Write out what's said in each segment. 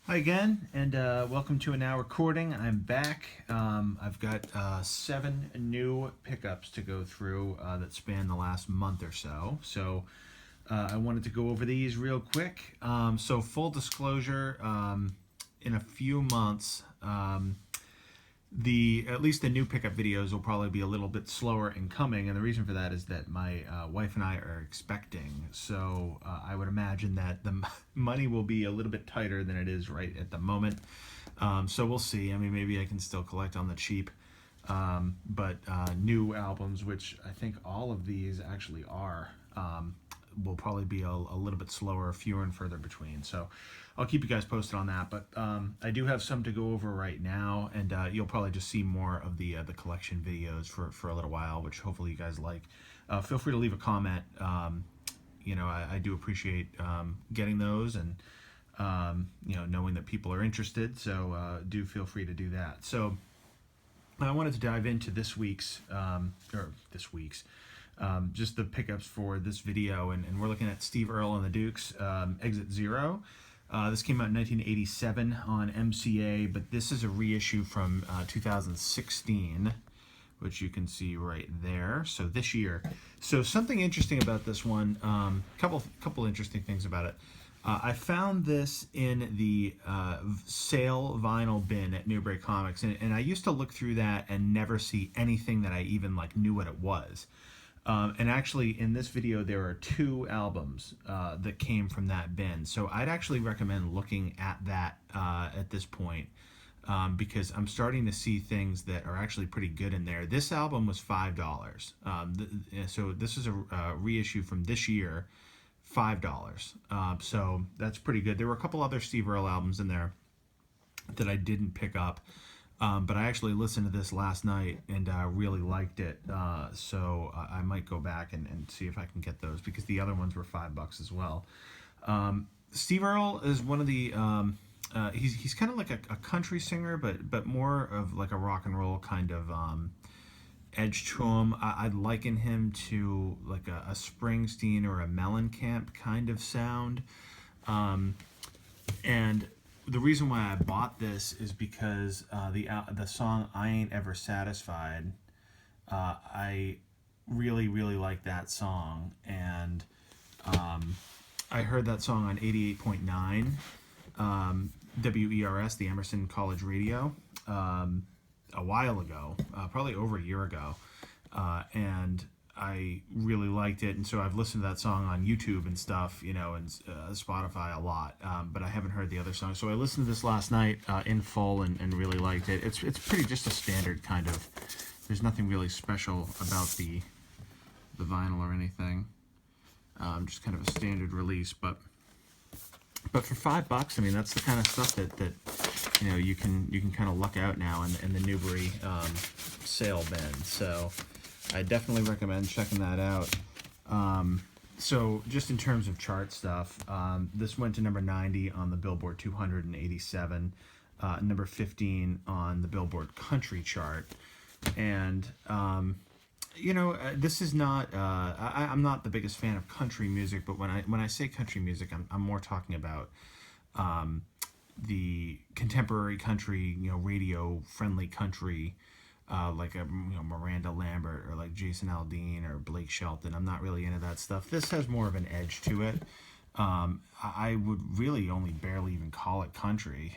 Hi again, and welcome to a now recording. I'm back. I've got 7 new pickups to go through that span the last month or so. I wanted to go over these real quick. So full disclosure, in a few months, at least the new pickup videos will probably be a little bit slower in coming, and the reason for that is that my wife and I are expecting. So I would imagine that the money will be a little bit tighter than it is right at the moment. So we'll see. I mean, maybe I can still collect on the cheap. But new albums, which I think all of these actually are, will probably be a little bit slower, fewer and further between. So I'll keep you guys posted on that. But I do have some to go over right now, and you'll probably just see more of the collection videos for a little while, which hopefully you guys like. Feel free to leave a comment. I do appreciate getting those and knowing that people are interested. So do feel free to do that. So I wanted to dive into this week's, just the pickups for this video, and we're looking at Steve Earle and the Dukes, Exit Zero. This came out in 1987 on MCA, but this is a reissue from 2016, which you can see right there. So this year. So something interesting about this one, couple interesting things about it. I found this in the sale vinyl bin at Newbury Comics, and I used to look through that and never see anything that I even knew what it was. And actually, in this video, there are 2 albums that came from that bin. So I'd actually recommend looking at that at this point, because I'm starting to see things that are actually pretty good in there. This album was $5. So this is a reissue from this year. $5. So that's pretty good. There were a couple other Steve Earle albums in there that I didn't pick up, but I actually listened to this last night and really liked it. So I might go back and see if I can get those, because the other ones were $5 as well. Steve Earle is one of the he's kind of like a country singer, but more of like a rock and roll kind of edge to him. I'd liken him to like a Springsteen or a Mellencamp kind of sound. And the reason why I bought this is because the song "I Ain't Ever Satisfied," I really like that song, and I heard that song on 88.9 WERS, the Emerson College Radio, a while ago, probably over a year ago, and I really liked it, and so I've listened to that song on YouTube and stuff, and Spotify a lot, but I haven't heard the other song. So I listened to this last night in full and really liked it. It's pretty just a standard kind of. There's nothing really special about the vinyl or anything. Just kind of a standard release, but for $5, I mean, that's the kind of stuff that you can kind of luck out now in the Newbury sale bin. So I definitely recommend checking that out. So just in terms of chart stuff, this went to number 90 on the Billboard 287, number 15 on the Billboard Country chart, and this is not. I'm not the biggest fan of country music, but when I say country music, I'm more talking about the contemporary country, radio-friendly country, like a Miranda Lambert or like Jason Aldean or Blake Shelton. I'm not really into that stuff. This has more of an edge to it. I would really only barely even call it country.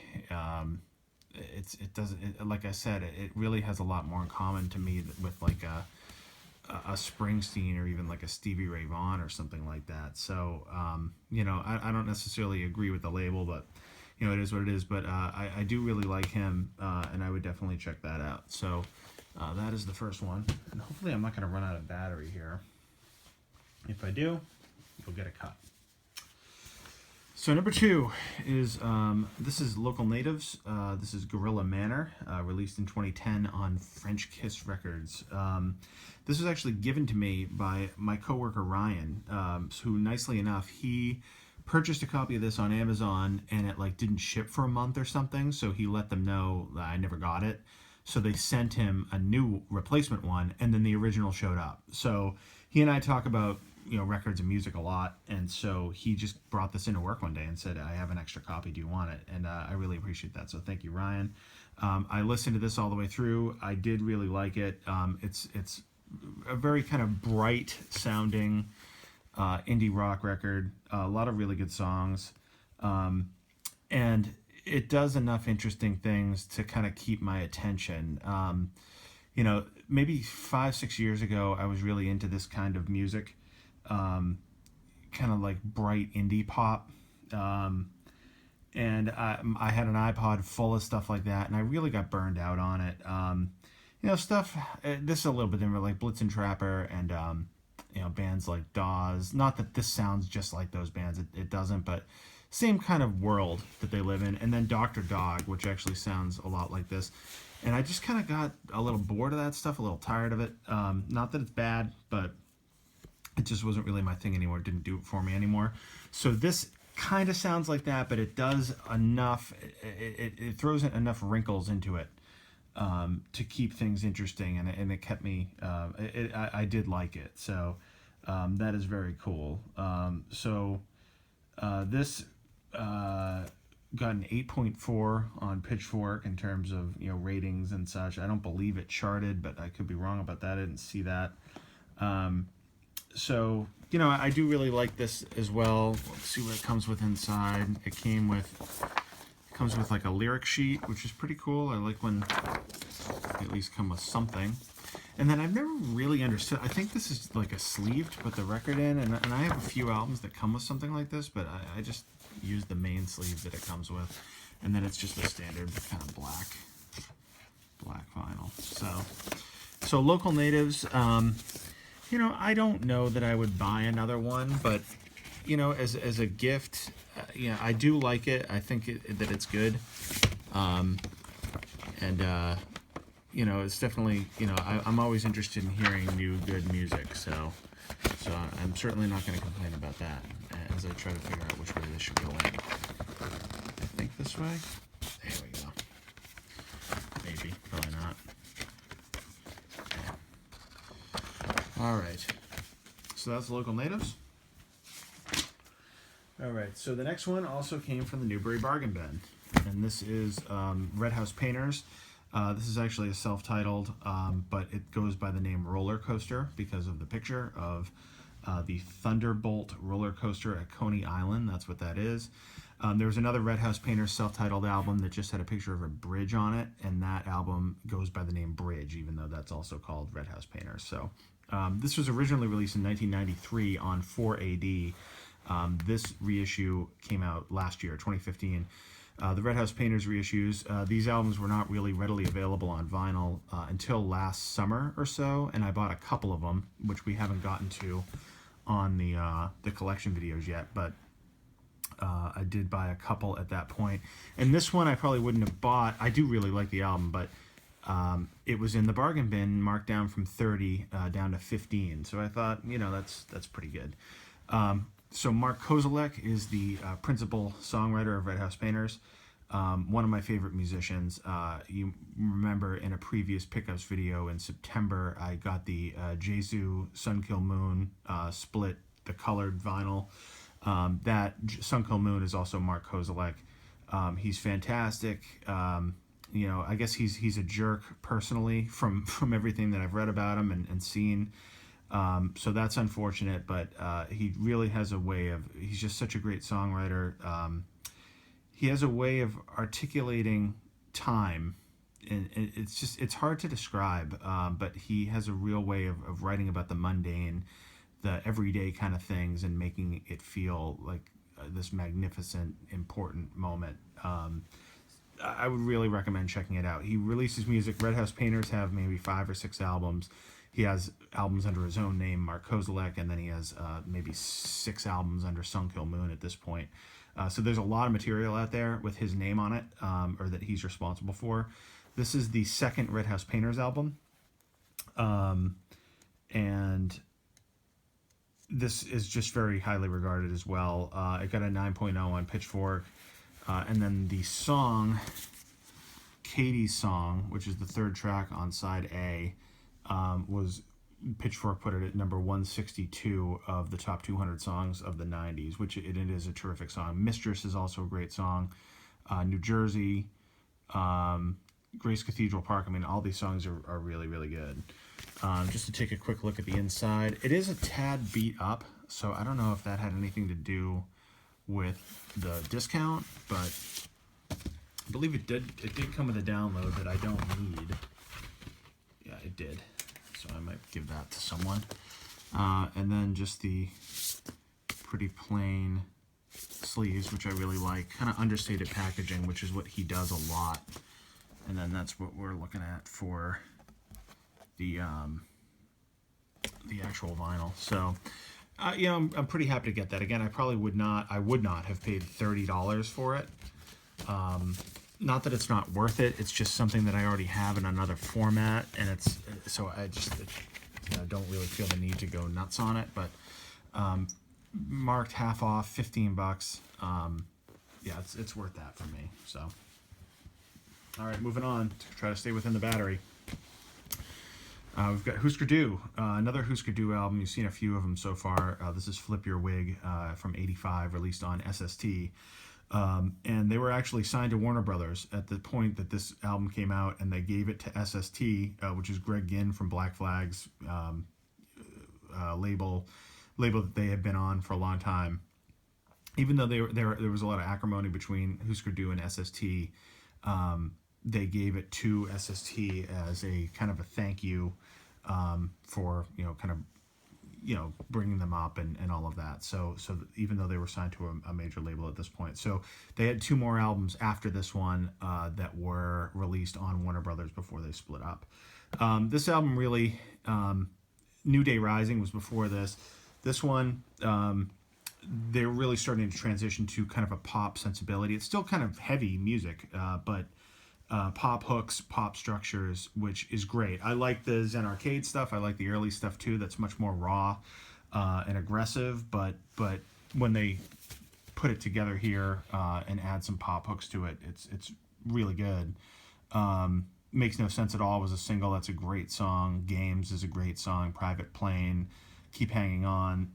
It doesn't, like I said, it really has a lot more in common to me with like a Springsteen or even like a Stevie Ray Vaughan or something like that. So I don't necessarily agree with the label, but it is what it is. But I do really like him, and I would definitely check that out. So that is the first one, and hopefully I'm not going to run out of battery here. If I do, you'll get a cut. So number 2 is this is Local Natives. This is Gorilla Manor, released in 2010 on French Kiss Records. This was actually given to me by my coworker Ryan, who nicely enough he purchased a copy of this on Amazon, and it didn't ship for a month or something. So he let them know that I never got it. So they sent him a new replacement one, and then the original showed up. So he and I talk about records and music a lot, and so he just brought this into work one day and said, "I have an extra copy. Do you want it?" And I really appreciate that. So thank you, Ryan. I listened to this all the way through. I did really like it. It's a very kind of bright sounding indie rock record. A lot of really good songs, and it does enough interesting things to kind of keep my attention. Maybe 5-6 years ago, I was really into this kind of music, kind of like bright indie pop. And I had an iPod full of stuff like that, and I really got burned out on it. Stuff, this is a little bit different, like Blitzen Trapper and, bands like Dawes. Not that this sounds just like those bands, it doesn't, but same kind of world that they live in. And then Dr. Dog, which actually sounds a lot like this. And I just kind of got a little bored of that stuff, a little tired of it. Not that it's bad, but it just wasn't really my thing anymore. It didn't do it for me anymore. So this kind of sounds like that, but it does enough. It throws in enough wrinkles into it to keep things interesting, and it kept me. I did like it, so that is very cool. This got an 8.4 on Pitchfork in terms of ratings and such. I don't believe it charted, but I could be wrong about that. I didn't see that. I do really like this as well. Let's see what it comes with inside. It comes with like a lyric sheet, which is pretty cool. I like when they at least come with something. And then I've never really understood. I think this is like a sleeve to put the record in, and I have a few albums that come with something like this, but I just use the main sleeve that it comes with, and then it's just a standard kind of black vinyl. So Local Natives. I don't know that I would buy another one, but as a gift, I do like it. I think that it's good, it's definitely I'm always interested in hearing new good music. So I'm certainly not going to complain about that as I try to figure out which way this should go in. I think this way. There we go. Maybe, probably not. All right, so that's Local Natives. All right, so the next one also came from the Newbury Bargain Bin, and this is Red House Painters. This is actually a self-titled, but it goes by the name Roller Coaster because of the picture of the Thunderbolt roller coaster at Coney Island. That's what that is. There was another Red House Painters self-titled album that just had a picture of a bridge on it, and that album goes by the name Bridge, even though that's also called Red House Painters. So this was originally released in 1993 on 4AD. This reissue came out last year, 2015. The Red House Painters reissues, these albums were not really readily available on vinyl until last summer or so, and I bought a couple of them, which we haven't gotten to on the collection videos yet, but I did buy a couple at that point. And this one I probably wouldn't have bought. I do really like the album, but it was in the bargain bin, marked down from 30 down to 15. So I thought, that's pretty good. So Mark Kozelek is the principal songwriter of Red House Painters. One of my favorite musicians. You remember in a previous Pickups video in September, I got the Jesu Sun Kill Moon split, the colored vinyl. That Sun Kill Moon is also Mark Kozelek. He's fantastic. I guess he's a jerk personally from everything that I've read about him and seen. So that's unfortunate, but he really has a way of, he's just such a great songwriter. He has a way of articulating time, and it's hard to describe, but he has a real way of writing about the mundane, the everyday kind of things, and making it feel like this magnificent, important moment. I would really recommend checking it out. He releases music. Red House Painters have maybe 5 or 6 albums. He has albums under his own name, Mark Kozelek, and then he has maybe 6 albums under Sun Kill Moon at this point. So there's a lot of material out there with his name on it, or that he's responsible for. This is the second Red House Painters album, and this is just very highly regarded as well. It got a 9.0 on Pitchfork, and then the song, Katie's Song, which is the 3rd track on side A, was Pitchfork put it at number 162 of the top 200 songs of the 90s, which it is a terrific song. Mistress is also a great song. New Jersey, Grace Cathedral Park. I mean, all these songs are really, really good. Just to take a quick look at the inside, it is a tad beat up, so I don't know if that had anything to do with the discount, but I believe it did come with a download that I don't need. Yeah, it did. So I might give that to someone. And then just the pretty plain sleeves, which I really like. Kind of understated packaging, which is what he does a lot. And then that's what we're looking at for the actual vinyl. So, you know, I'm pretty happy to get that. Again, I would not have paid $30 for it. Not that it's not worth it. It's just something that I already have in another format, and it's so I just don't really feel the need to go nuts on it. But marked half off, $15. Yeah, it's worth that for me. So, all right, moving on to try to stay within the battery. We've got Whoscore Du, another Whoscore Du album. You've seen a few of them so far. This is Flip Your Wig from '85, released on SST. And they were actually signed to Warner Brothers at the point that this album came out, and they gave it to SST, which is Greg Ginn from Black Flag's label that they had been on for a long time. Even though there was a lot of acrimony between Whoscore Du and SST, they gave it to SST as a kind of a thank you for, kind of, bringing them up and all of that. So even though they were signed to a major label at this point. So they had 2 more albums after this one that were released on Warner Brothers before they split up. This album really, New Day Rising was before this. This one, they're really starting to transition to kind of a pop sensibility. It's still kind of heavy music, but pop hooks, pop structures, which is great. I like the Zen Arcade stuff. I like the early stuff too. That's much more raw and aggressive. But when they put it together here and add some pop hooks to it, it's really good. Makes No Sense at All was a single. That's a great song. Games is a great song. Private Plane, Keep Hanging On.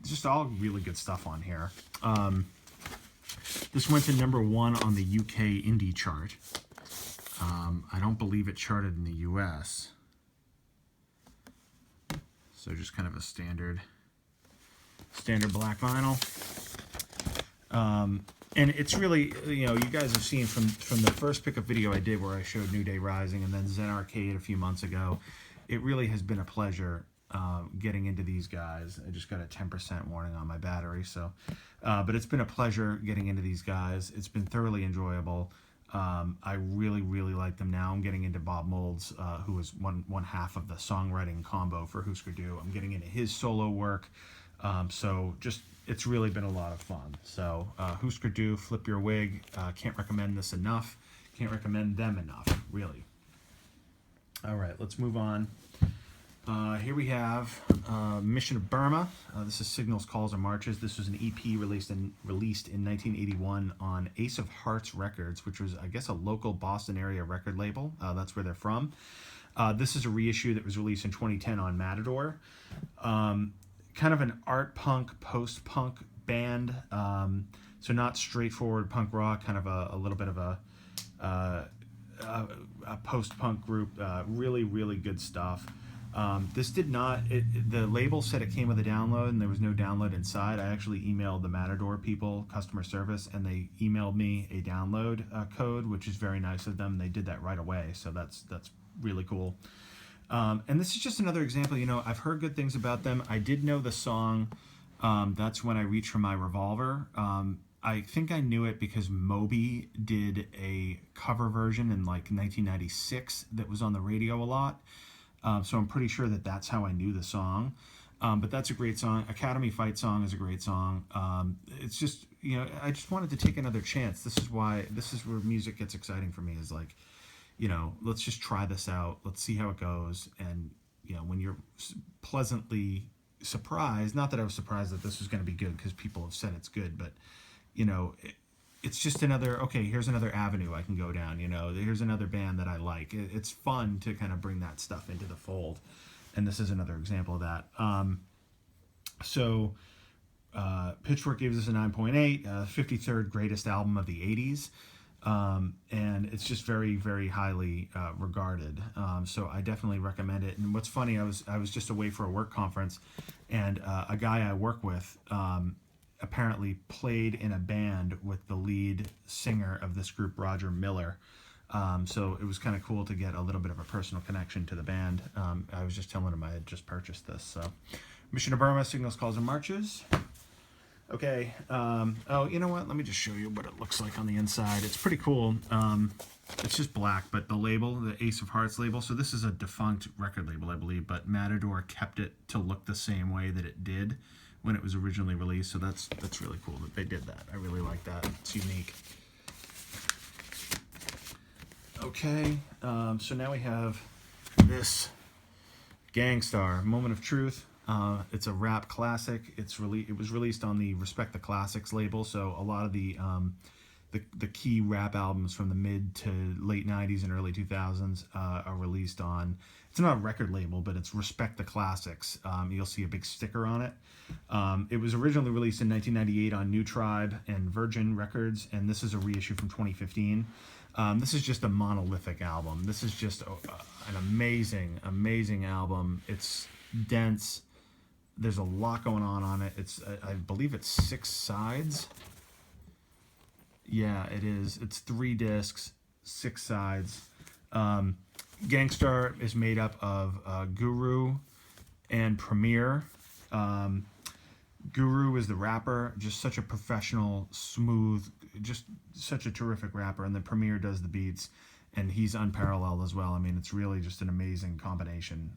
Just all really good stuff on here. This went to number 1 on the UK indie chart. I don't believe it charted in the US. So just kind of a standard black vinyl. And it's really, you guys have seen from the first pickup video I did where I showed New Day Rising and then Zen Arcade a few months ago, it really has been a pleasure getting into these guys. I just got a 10% warning on my battery, so but it's been a pleasure getting into these guys. It's been thoroughly enjoyable. I really, really like them now. I'm getting into Bob Mold's, who was one half of the songwriting combo for Whoscore Du. I'm getting into his solo work. So just, it's really been a lot of fun. So Whoscore Du, Flip Your Wig. Can't recommend this enough. Can't recommend them enough, really. All right, let's move on. Here we have Mission of Burma. This is Signals, Calls, and Marches. This was an EP released in 1981 on Ace of Hearts Records, which was, I guess, a local Boston area record label. That's where they're from. This is a reissue that was released in 2010 on Matador. Kind of an art punk, post-punk band. So not straightforward punk rock, kind of a little bit of a post-punk group. Really, really good stuff. This did not, the label said it came with a download and there was no download inside. I actually emailed the Matador people, customer service, and they emailed me a download code, which is very nice of them. They did that right away, so that's really cool. And this is just another example, I've heard good things about them. I did know the song, That's When I Reach for My Revolver. I think I knew it because Moby did a cover version in like 1996 that was on the radio a lot. So I'm pretty sure that's how I knew the song. But that's a great song. Academy Fight Song is a great song. It's just, I just wanted to take another chance. This is where music gets exciting for me, is like, let's just try this out. Let's see how it goes. And, when you're pleasantly surprised, not that I was surprised that this was going to be good because people have said it's good, but, it's just here's another avenue I can go down, here's another band that I like. It's fun to kind of bring that stuff into the fold. and this is another example of that. Pitchfork gives us a 9.8, 53rd greatest album of the 80s. And it's just very, very highly regarded. So I definitely recommend it. And what's funny, I was just away for a work conference, and a guy I work with apparently played in a band with the lead singer of this group, Roger Miller. So it was kind of cool to get a little bit of a personal connection to the band. I was just telling him I had just purchased this. So, Mission to Burma, Signals, Calls, and Marches. Okay. Oh, you know what? Let me just show you what it looks like on the inside. It's pretty cool. It's just black, but the label, the Ace of Hearts label. So this is a defunct record label, I believe, but Matador kept it to look the same way that it did when it was originally released. So that's really cool that they did that. I really like that. It's unique. Okay. So now we have this Gang Starr, Moment of Truth. It's a rap classic. It was released on the Respect the Classics label, so a lot of the key rap albums from the mid to late 90s and early 2000s are released on, it's not a record label, but it's Respect the Classics. You'll see a big sticker on it. It was originally released in 1998 on New Tribe and Virgin Records, and this is a reissue from 2015. This is just a monolithic album. This is just an amazing, amazing album. It's dense. There's a lot going on it. It's, I believe it's 6 sides. Yeah, it is. It's 3 discs, 6 sides. Gang Starr is made up of Guru and Premier. Guru is the rapper, just such a professional, smooth, just such a terrific rapper. And then Premier does the beats, and he's unparalleled as well. I mean, it's really just an amazing combination.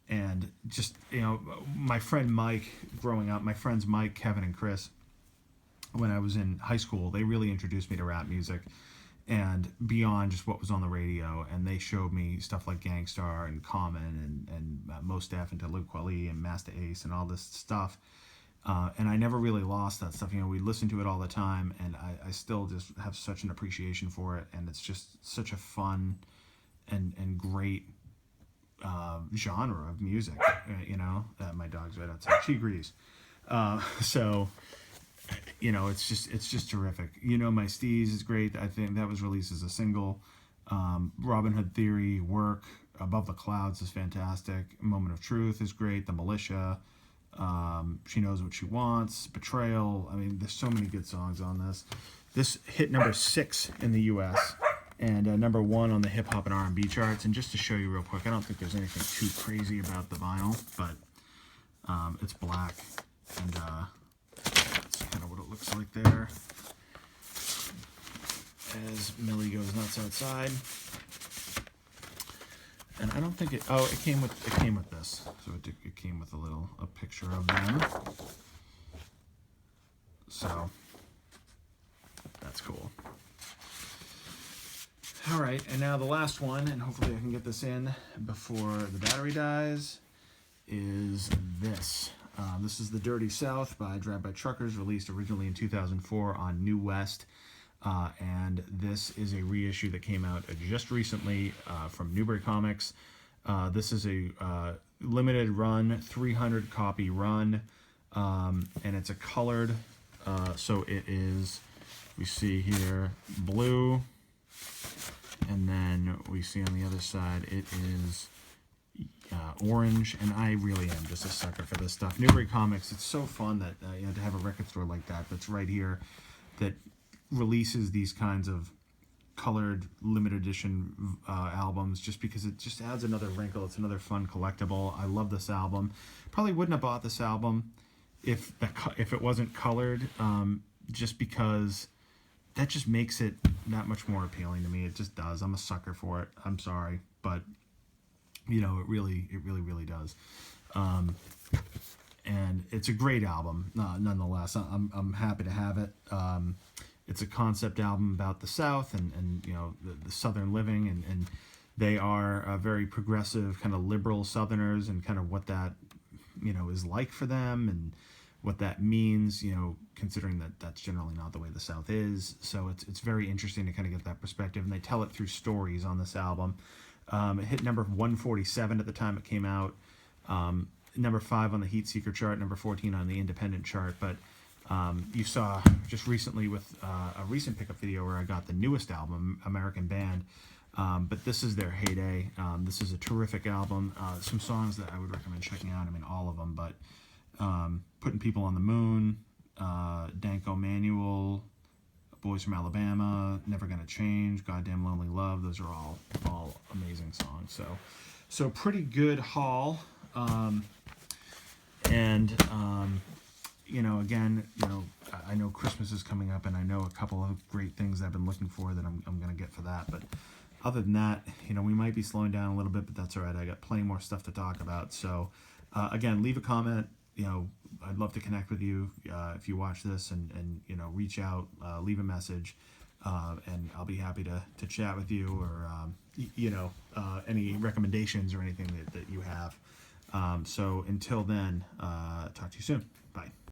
And just, you know, my friend Mike, growing up, my friends Mike, Kevin, and Chris, when I was in high school, they really introduced me to rap music and beyond just what was on the radio. And they showed me stuff like Gang Starr and Common and Mos Def and Talib Kweli and Master Ace and all this stuff. And I never really lost that stuff. You know, we listened to it all the time, and I still just have such an appreciation for it. And it's just such a fun and great genre of music, you know. My dog's right outside. She agrees. So, you know, it's just terrific. You Know My Steez is great. I think that was released as a single. Robin Hood Theory, Work, Above the Clouds is fantastic. Moment of Truth is great. The Militia, She Knows What She Wants, Betrayal. I mean, there's so many good songs on this. This hit number 6 in the U.S. and number 1 on the hip hop and R&B charts. And just to show you real quick, I don't think there's anything too crazy about the vinyl, but it's black, and that's kind of what it looks like there. As Millie goes nuts outside, and I don't think it. Oh, it came with this, so it came with a picture of them. So that's cool. All right, and now the last one, and hopefully I can get this in before the battery dies, is this. This is The Dirty South by Drive-By Truckers, released originally in 2004 on New West. And this is a reissue that came out just recently from Newbury Comics. This is a limited run, 300 copy run, and it's a colored, so it is, we see here, blue, and then we see on the other side it is orange, and I really am just a sucker for this stuff. Newbury Comics, it's so fun that you know, to have a record store like that that's right here, that releases these kinds of colored limited edition albums, just because it just adds another wrinkle. It's another fun collectible. I love this album. Probably wouldn't have bought this album if it wasn't colored, just because that just makes it that much more appealing to me. It just does. I'm a sucker for it. I'm sorry, but you know, it really does. And it's a great album, nonetheless. I'm happy to have it. It's a concept album about the South and you know, the Southern living, and they are very progressive, kind of liberal Southerners, and kind of what that, you know, is like for them, and what that means, you know, considering that that's generally not the way the South is. So it's very interesting to kind of get that perspective, and they tell it through stories on this album. It hit number 147 at the time it came out. Number 5 on the Heat Seeker chart, number 14 on the Independent chart. But you saw just recently with a recent pickup video where I got the newest album, American Band. But this is their heyday. This is a terrific album. Some songs that I would recommend checking out. I mean, all of them, but Putting People on the Moon, Danko Manual, Boys from Alabama, Never Gonna Change, Goddamn Lonely Love. Those are all amazing songs. So pretty good haul. Again, I know Christmas is coming up, and I know a couple of great things I've been looking for that I'm going to get for that. But other than that, we might be slowing down a little bit, but that's all right. I got plenty more stuff to talk about. So, again, leave a comment. I'd love to connect with you if you watch this, and reach out, leave a message, and I'll be happy to chat with you, or any recommendations or anything that you have. So until then, talk to you soon. Bye.